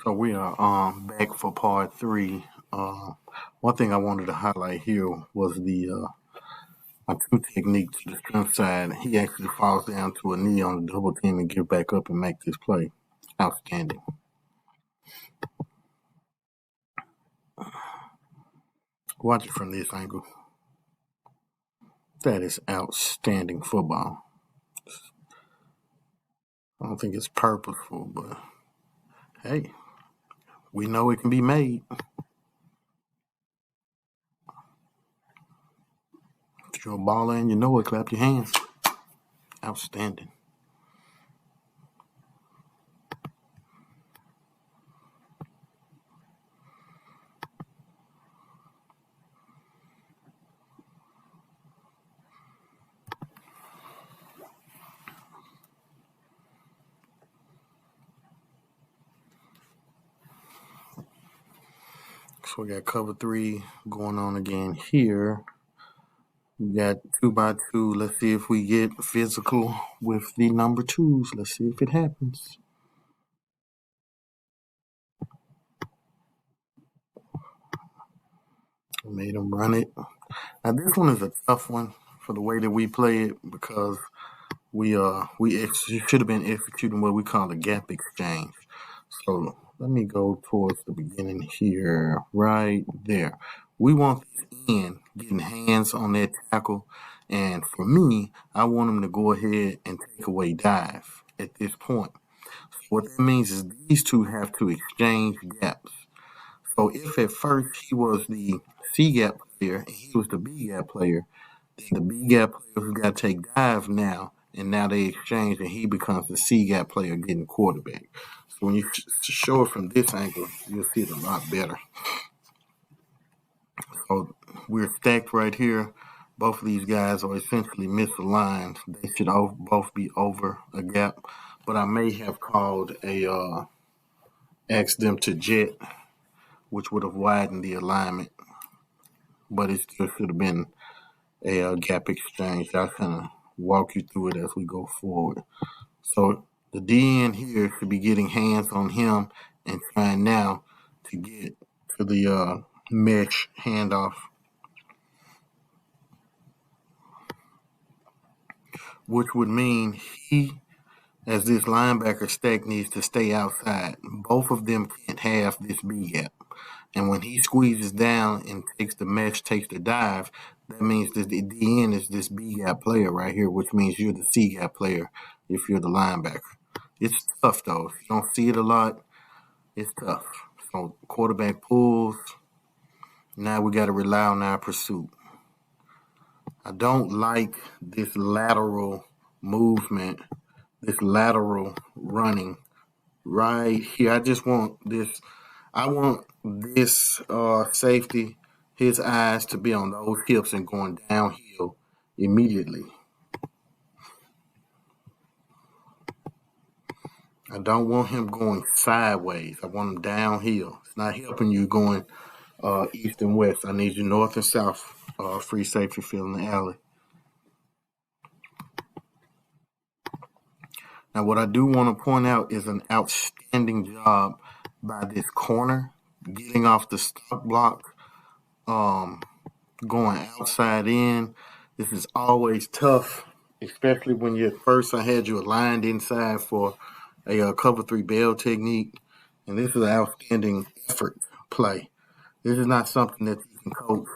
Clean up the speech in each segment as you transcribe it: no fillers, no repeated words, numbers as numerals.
So we are back for part three. One thing I wanted to highlight here was the my two techniques to the strength side. He actually falls down to a knee on the double team and get back up and make this play. Outstanding. Watch it from this angle. That is outstanding football. I don't think it's purposeful, but hey, we know it can be made. If you're a baller and you know it, clap your hands. Outstanding. So we got cover three going on again here. We got 2x2. Let's see if we get physical with the number twos. Let's see if it happens. Made him run it. Now this one is a tough one for the way that we play it because we should have been executing what we call a gap exchange. So let me go towards the beginning here, right there. We want this end getting hands on that tackle, and for me, I want him to go ahead and take away dive at this point. So what that means is these two have to exchange gaps. So if at first he was the C gap player and he was the B gap player, then the B gap player has got to take dive now, and now they exchange and he becomes the C gap player getting quarterback. So when you show it from this angle, you'll see it a lot better. So we're stacked right here. Both of these guys are essentially misaligned. They should both be over a gap, but I may have called asked them to jet, which would have widened the alignment, but it still should have been a gap exchange. I'll kind of walk you through it as we go forward. So the DN here should be getting hands on him and trying now to get to the mesh handoff, which would mean he, as this linebacker stack, needs to stay outside. Both of them can't have this B gap. And when he squeezes down and takes the mesh, takes the dive, that means that the DN is this B gap player right here, which means you're the C gap player if you're the linebacker. It's tough though. If you don't see it a lot, it's tough. So quarterback pulls. Now we got to rely on our pursuit. I don't like this lateral movement, this lateral running right here. I just want this. I want this safety, his eyes to be on those hips and going downhill immediately. I don't want him going sideways. I want him downhill. It's not helping you going east and west. I need you north and south. Free safety field in the alley. Now, what I do want to point out is an outstanding job by this corner, getting off the stop block, going outside in. This is always tough, especially when you at first I had you aligned inside for a cover three bail technique, and this is an outstanding effort play. This is not something that you can coach,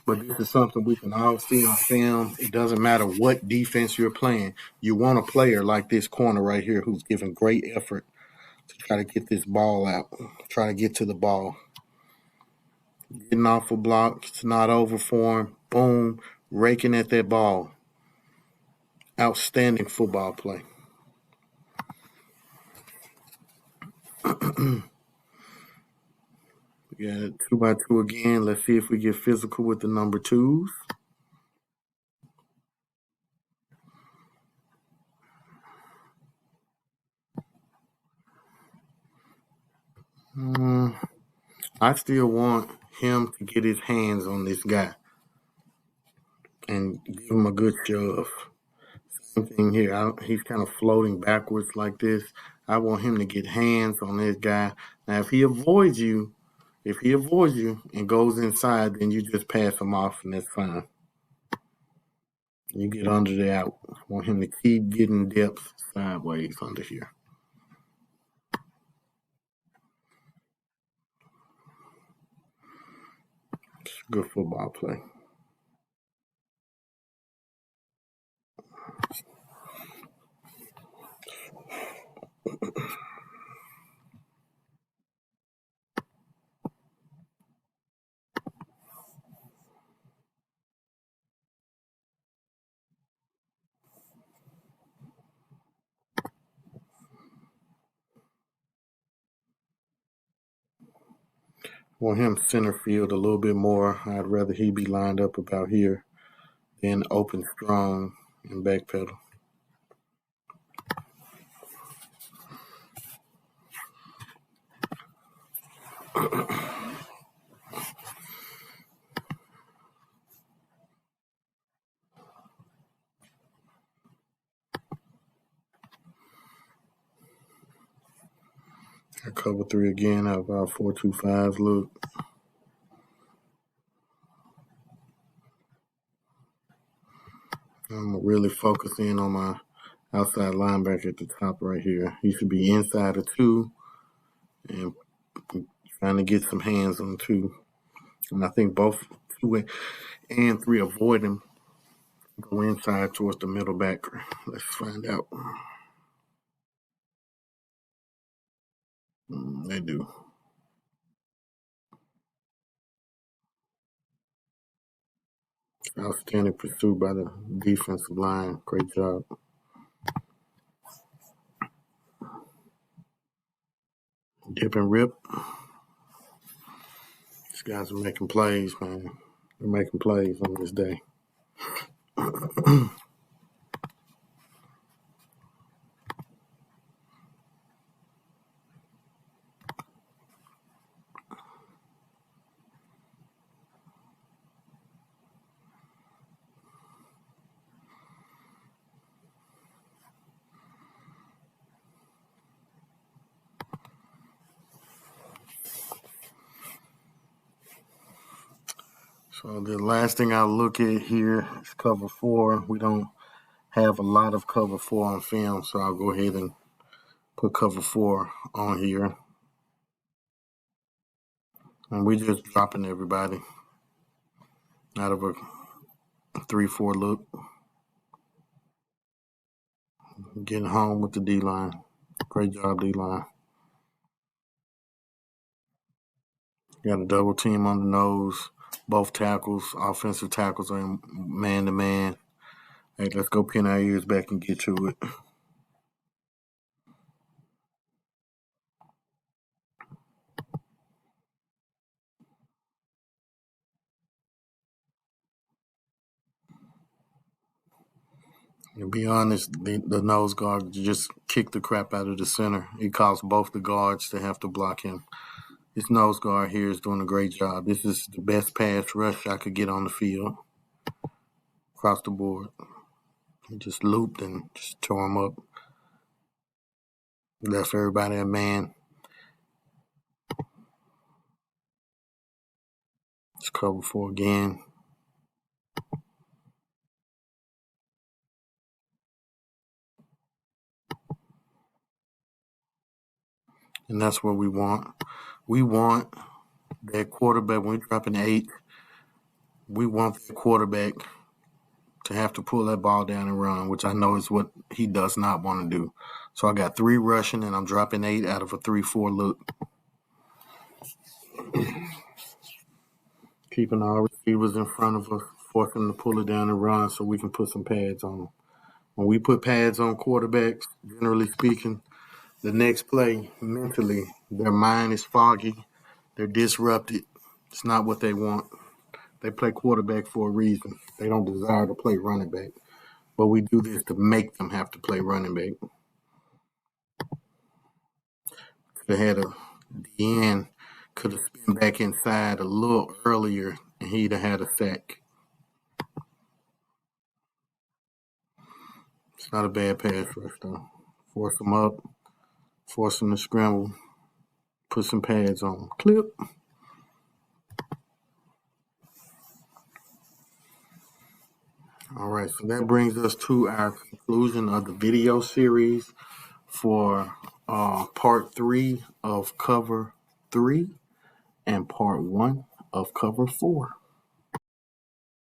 but this is something we can all see on film. It doesn't matter what defense you're playing. You want a player like this corner right here who's giving great effort to try to get this ball out, try to get to the ball. Getting off a block, it's not over for him. Boom, raking at that ball. Outstanding football play. We got 2x2 again. Let's see if we get physical with the number twos. I still want him to get his hands on this guy and give him a good shove. Same thing here. He's kind of floating backwards like this. I want him to get hands on this guy. Now, if he avoids you and goes inside, then you just pass him off, and that's fine. You get under the out. I want him to keep getting depth sideways under here. It's good football play. Want him center field a little bit more. I'd rather he be lined up about here than open strong and back pedal. I cover 3 again. How about 4-2-5 look? I'm really focusing on my outside linebacker at the top right here. He should be inside of 2 and trying to get some hands on 2. And I think both 2 and 3 avoid him. Go inside towards the middle back. Let's find out. They do. Outstanding pursuit by the defensive line. Great job. Dip and rip. These guys are making plays, man. They're making plays on this day. So the last thing I'll look at here is cover 4. We don't have a lot of cover 4 on film, so I'll go ahead and put cover 4 on here. And we're just dropping everybody out of a 3-4 look. Getting home with the D-line. Great job, D-line. Got a double team on the nose. Both tackles, offensive tackles are in man-to-man. Hey, let's go pin our ears back and get to it. To be honest, the nose guard just kicked the crap out of the center. It caused both the guards to have to block him. This nose guard here is doing a great job. This is the best pass rush I could get on the field across the board. He just looped and just tore him up. Left everybody a man. It's cover 4 again. And that's what we want. We want that quarterback, when we're dropping 8, we want the quarterback to have to pull that ball down and run, which I know is what he does not want to do. So I got 3 rushing, and I'm dropping 8 out of a 3-4 look. Keeping our receivers in front of us, forcing them to pull it down and run so we can put some pads on them. When we put pads on quarterbacks, generally speaking, the next play, mentally, their mind is foggy. They're disrupted. It's not what they want. They play quarterback for a reason. They don't desire to play running back. But we do this to make them have to play running back. Could have had a DN, could have spin back inside a little earlier, and he'd have had a sack. It's not a bad pass rush, though. Force them up. Force them to scramble. Put some pads on. Clip. All right, so that brings us to our conclusion of the video series for part 3 of cover 3 and part 1 of cover 4.